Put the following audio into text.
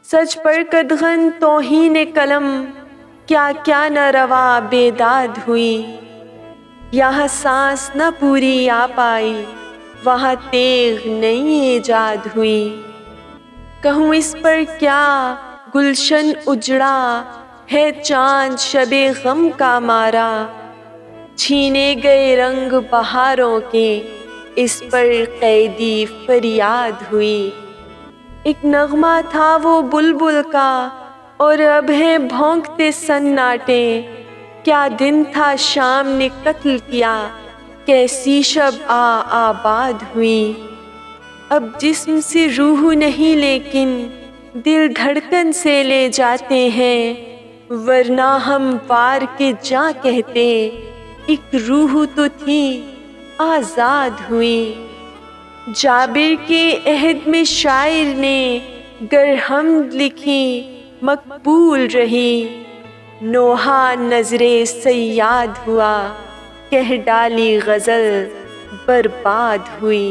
सच पर कदगन तौहीन कलम, क्या क्या न रवा बेदाद हुई। यहाँ सांस न पूरी आ पाई, वहाँ तेग नई ईजाद हुई। कहूँ इस पर क्या गुलशन उजड़ा, है चांद शबे गम का मारा। छीने गए रंग बहारों के, इस पर कैदी फरियाद हुई। एक नगमा था वो बुलबुल का, और अब है भौंकते सन्नाटे। क्या दिन था शाम ने कत्ल किया, कैसी शब आबाद हुई। अब जिस्म से रूह नहीं लेकिन दिल धड़कन से ले जाते हैं। वरना हम वार के जा कहते, एक रूह तो थी आज़ाद हुई। जाबिर के अहद में शायर ने गर हमद लिखी मकबूल रही। नोहा नजरे सयाद हुआ, कह डाली गज़ल बर्बाद हुई।